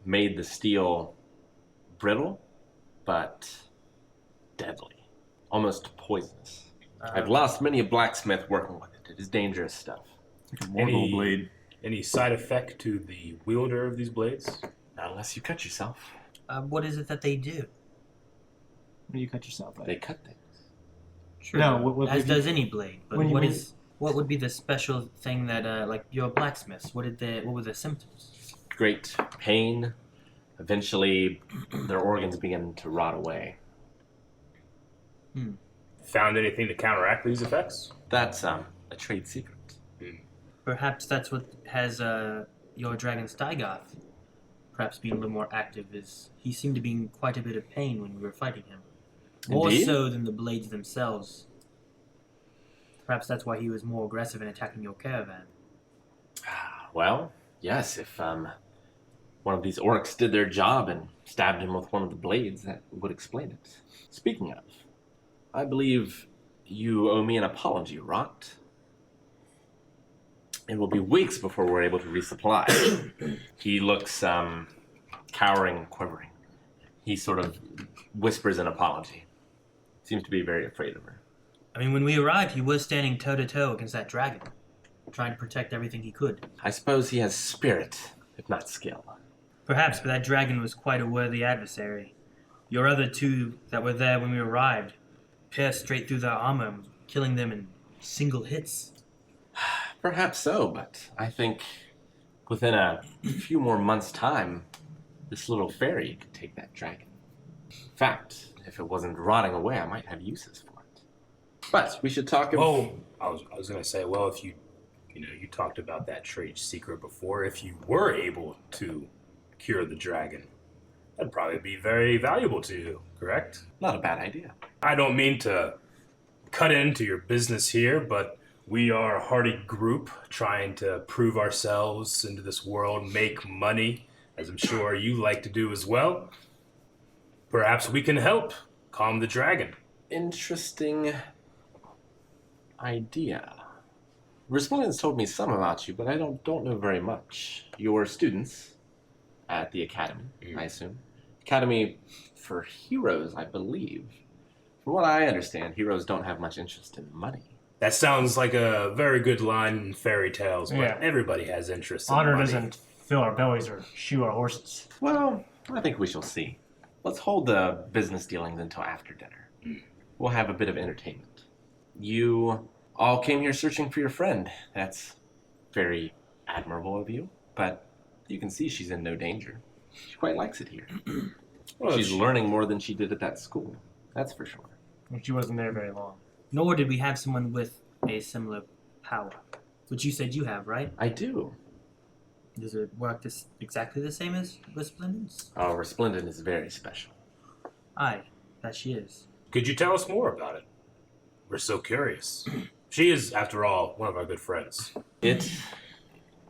made the steel brittle, but deadly. Almost poisonous. I've lost many a blacksmith working with it. It is dangerous stuff. Like a mortal blade. Any side effect to the wielder of these blades? Not unless you cut yourself. What is it that they do? What do you cut yourself at? They cut things. Sure. No, what as does any blade. But when you- what would be the special thing that like your blacksmiths? What were the symptoms? Great pain. Eventually, their organs begin to rot away. Found anything to counteract these effects? That's a trade secret. Perhaps that's what has your dragon Stygoth perhaps being a little more active. Is he seemed to be in quite a bit of pain when we were fighting him, more Indeed? so than the blades themselves. Perhaps that's why he was more aggressive in attacking your caravan. Well, yes, if one of these orcs did their job and stabbed him with one of the blades, that would explain it. Speaking of, I believe you owe me an apology, Rot. It will be weeks before we're able to resupply. He looks cowering and quivering. He sort of whispers an apology. Seems to be very afraid of her. I mean, when we arrived, he was standing toe to toe against that dragon, trying to protect everything he could. I suppose he has spirit, if not skill. Perhaps, but that dragon was quite a worthy adversary. Your other two that were there when we arrived pierced straight through their armor, killing them in single hits. Perhaps so, but I think within a few more months' time, this little fairy could take that dragon. In fact, if it wasn't rotting away, I might have uses for it. But we should talk about... Oh, I was going to say, well, if you talked about that trade secret before. If you were able to cure the dragon, that'd probably be very valuable to you, correct? Not a bad idea. I don't mean to cut into your business here, but we are a hardy group trying to prove ourselves into this world, make money, as I'm sure you like to do as well. Perhaps we can help calm the dragon. Interesting idea. Resplendence told me some about you, but I don't know very much. You're students at the academy, I assume. Academy for heroes, I believe. From what I understand, heroes don't have much interest in money. That sounds like a very good line in fairy tales, but Yeah. everybody has interest in Honor money. doesn't fill our bellies or shoe our horses. Well, I think we shall see. Let's hold the business dealings until after dinner. We'll have a bit of entertainment. You all came here searching for your friend. That's very admirable of you, but you can see she's in no danger. She quite likes it here. Well, She's learning more than she did at that school. That's for sure. She wasn't there very long. Nor did we have someone with a similar power, which you said you have, right? I do. Does it work exactly the same as Resplendence? Oh, Resplendent is very special. Aye, that she is. Could you tell us more about it? We're so curious. She is, after all, one of our good friends. It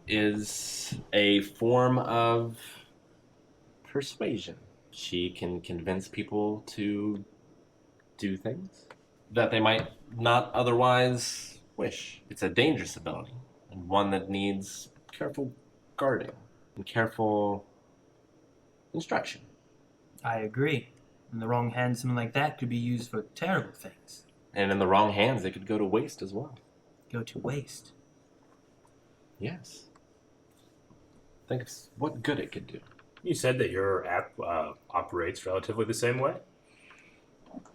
is a form of persuasion. She can convince people to do things that they might not otherwise wish. It's a dangerous ability, and one that needs careful guarding and careful instruction. I agree. In the wrong hands, something like that could be used for terrible things. And in the wrong hands, it could go to waste as well. Go to waste. Yes. Think of what good it could do. You said that your app operates relatively the same way?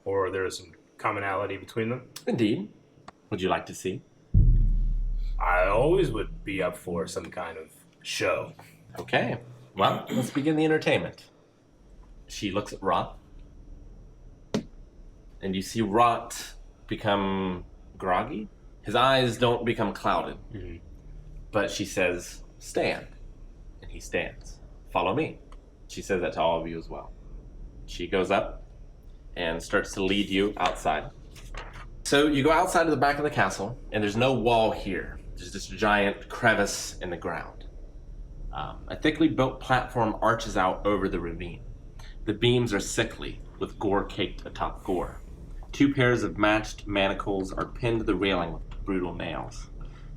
Or there is some commonality between them? Indeed. Would you like to see? I always would be up for some kind of show. Okay. Well, let's begin the entertainment. She looks at Rot. And you see Rot become groggy. His eyes don't become clouded. Mm-hmm. But she says, stand. And he stands. Follow me. She says that to all of you as well. She goes up and starts to lead you outside. So you go outside of the back of the castle, and there's no wall here. There's this giant crevice in the ground. A thickly built platform arches out over the ravine. The beams are sickly, with gore caked atop gore. 2 pairs of matched manacles are pinned to the railing with brutal nails.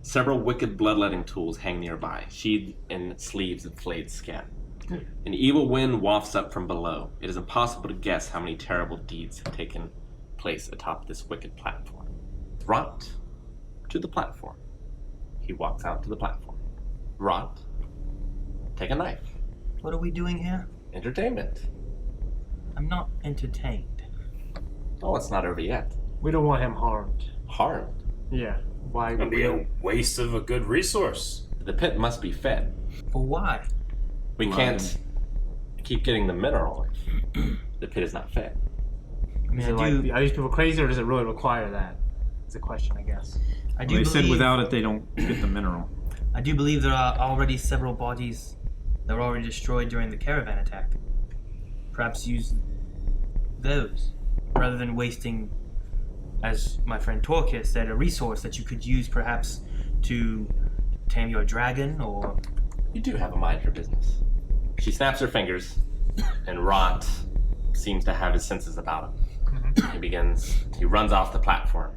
Several wicked bloodletting tools hang nearby, sheathed in sleeves of flayed skin. An evil wind wafts up from below. It is impossible to guess how many terrible deeds have taken place atop this wicked platform. Rot to the platform. He walks out to the platform. Rot, take a knife. What are we doing here? Entertainment. I'm not entertained. Oh, it's not over yet. We don't want him harmed. Harmed. Yeah. Why It'd would be we? a waste of a good resource. The pit must be fed. For why? We can't keep getting the mineral if the pit is not fed. I mean, Is it like, are these people crazy, or does it really require that? It's a question, I guess. I do They believe, said without it they don't get the mineral. I do believe there are already several bodies that were already destroyed during the caravan attack. Perhaps use those rather than wasting, as my friend Torchbearer said, a resource that you could use perhaps to tame your dragon or. You do have a mind for business. She snaps her fingers, and Rot seems to have his senses about him. He runs off the platform,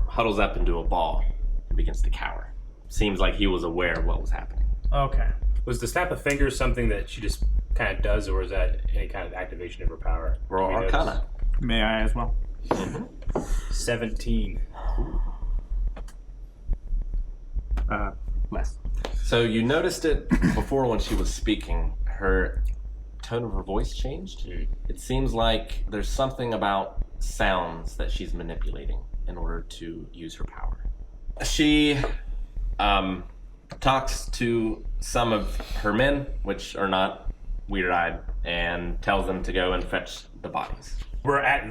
huddles up into a ball, and begins to cower. Seems like he was aware of what was happening. Okay. Was the snap of fingers something that she just kind of does, or is that any kind of activation of her power? Roll Do we Arcana. May I as well? notice? 17. Less. So you noticed it before when she was speaking. Her tone of her voice changed. It seems like there's something about sounds that she's manipulating in order to use her power. She talks to some of her men, which are not weird-eyed, and tells them to go and fetch the bodies. We're at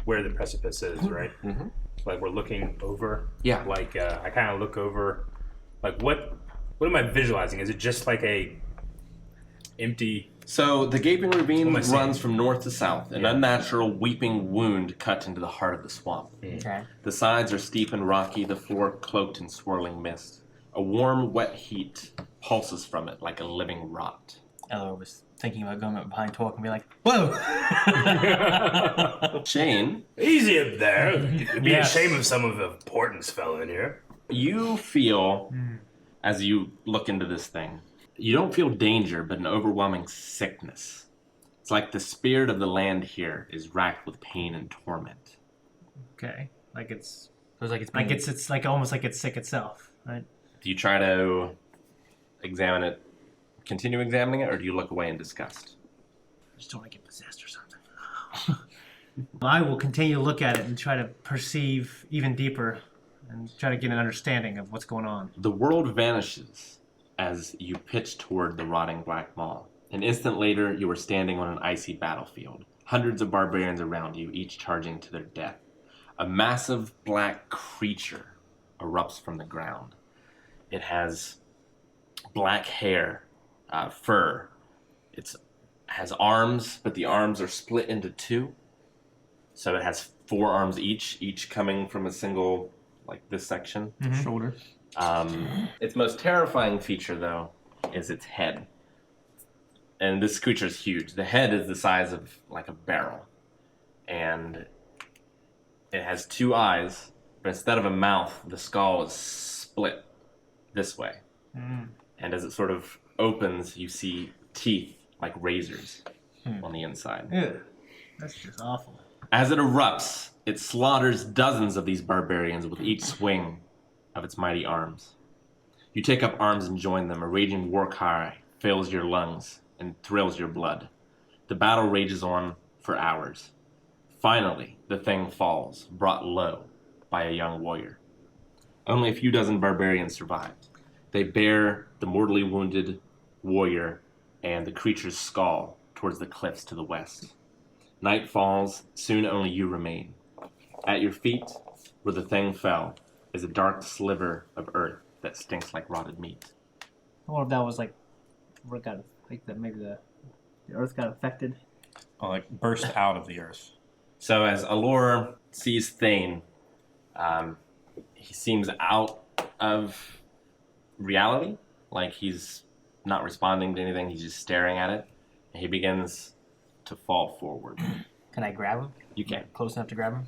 where the precipice is, right? Mm-hmm. Like we're looking over. Yeah. Like I kind of look over. Like what am I visualizing? Is it just like a empty? So the gaping ravine What am I seeing? runs from north to south, an unnatural weeping wound cut into the heart of the swamp. Okay. The sides are steep and rocky, the floor cloaked in swirling mist. A warm, wet heat pulses from it like a living rot. Ella was thinking about going up behind Torque and be like, "Whoa!" Shane, Easy up there. It'd be Yes. a shame if some of importance fell in here. you feel, as you look into this thing, you don't feel danger, but an overwhelming sickness. It's like the spirit of the land here is racked with pain and torment. Okay. Like it's So it's like it's like been- it's like almost like it's sick itself, right? Do you try to examine it, continue examining it, or do you look away in disgust? I just don't want to get possessed or something. I will continue to look at it and try to perceive even deeper and try to get an understanding of what's going on. The world vanishes as you pitch toward the rotting black maw. An instant later, you are standing on an icy battlefield. Hundreds of barbarians around you, each charging to their death. A massive black creature erupts from the ground. It has black hair, fur. It has arms, but the arms are split into two. So it has 4 arms each coming from a single, like this section. Shoulder. Its most terrifying feature, though, is its head. And this creature is huge. The head is the size of like a barrel. And it has 2 eyes, but instead of a mouth, the skull is split this way. And as it sort of opens, you see teeth like razors on the inside. Ew. That's just awful. As it erupts, it slaughters dozens of these barbarians with each swing of its mighty arms. You take up arms and join them. A raging war cry fills your lungs and thrills your blood. The battle rages on for hours. Finally, the thing falls, brought low by a young warrior. Only a few dozen barbarians survive. They bear the mortally wounded warrior and the creature's skull towards the cliffs to the west. Night falls, soon only you remain. At your feet, where the thing fell, is a dark sliver of earth that stinks like rotted meat. I wonder if that was like, where it got like maybe the earth got affected. Oh, like burst out of the earth. So as Allure sees Thane, he seems out of reality, like he's not responding to anything, he's just staring at it, and he begins to fall forward. Can I grab him? You can. Close enough to grab him?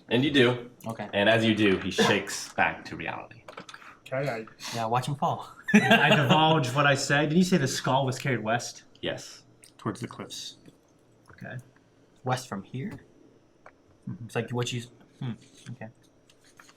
And you do, Okay. and as you do, he shakes back to reality. Yeah, watch him fall. I divulge what I said. Did you say the skull was carried west? Yes. Towards the cliffs. Okay. West from here? It's like what you... Okay.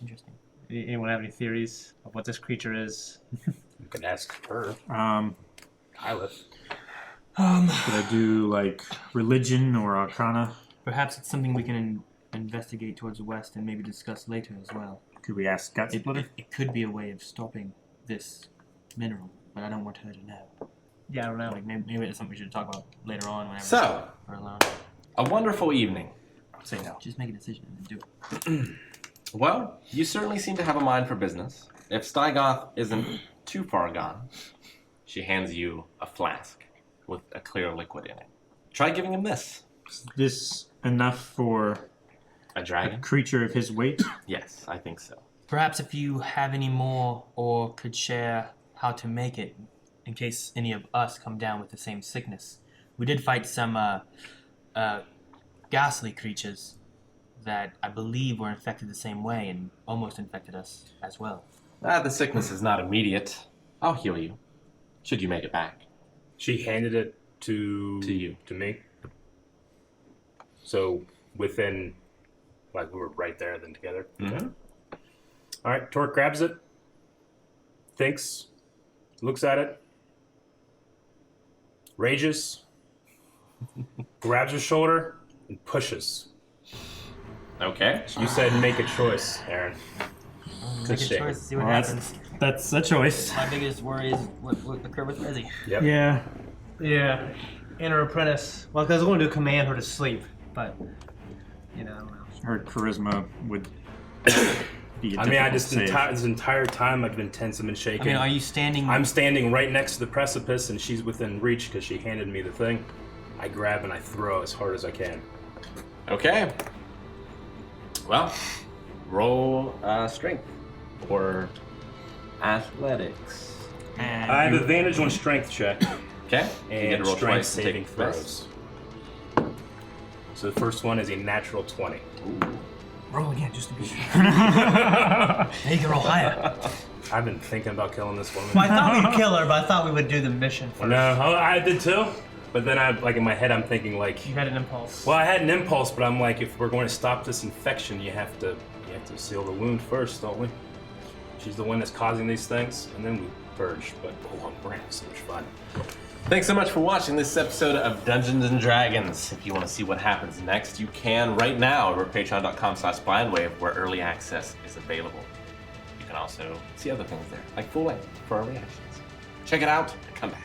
Interesting. Anyone have any theories of what this creature is? You can ask her. Kyla. Could I do like religion or arcana? Perhaps it's something we can investigate towards the west and maybe discuss later as well. Could we ask Gut It Splitter? could be a way of stopping this mineral, but I don't want her to know. Yeah, I don't know. Like maybe it's something we should talk about later on whenever So, we're alone. a wonderful evening. Say no. Just make a decision and do it. Well, you certainly seem to have a mind for business. If Stygoth isn't too far gone, she hands you a flask with a clear liquid in it. Try giving him this. Is this enough for A a dragon? creature of his weight? Yes, I think so. Perhaps if you have any more or could share how to make it in case any of us come down with the same sickness. We did fight some ghastly creatures that I believe were infected the same way and almost infected us as well. The sickness is not immediate. I'll heal you. Should you make it back. She handed it to you. To me. So within, like we were right there then together. Mhm. All right, Torque grabs it, thinks, looks at it, rages, grabs her shoulder, and pushes. Okay. You said make a choice, Aaron. Make a shame. choice, see what Well, happens. that's a choice. My biggest worry is what occurred with Rezzy. Yep. Yeah. Yeah. And her apprentice. Well, because I wanted to command her to sleep, but I don't know. Her charisma would be a I mean, I difficult just save. this entire time I've been tense and been I shaking. mean, are you standing... I'm standing right next to the precipice, and she's within reach because she handed me the thing. I grab and I throw as hard as I can. Okay. Well, roll strength or athletics. And I have advantage on strength check Okay. You get to and roll strength twice and saving take the best. throws. So the first one is a natural 20. roll again, just to be sure. Yeah, you can roll higher. I've been thinking about killing this woman. Well, I thought we'd kill her, but I thought we would do the mission first. No, I did too. But then in my head, I'm thinking like, You had an impulse. well, I had an impulse, but I'm like, if we're going to stop this infection, you have to seal the wound first, don't we? She's the one that's causing these things, and then we purge. But we're gonna have so much fun. Thanks so much for watching this episode of Dungeons and Dragons. If you want to see what happens next, you can right now over at patreon.com/blindwave, where early access is available. You can also see other things there, like full length for early actions. Check it out and come back.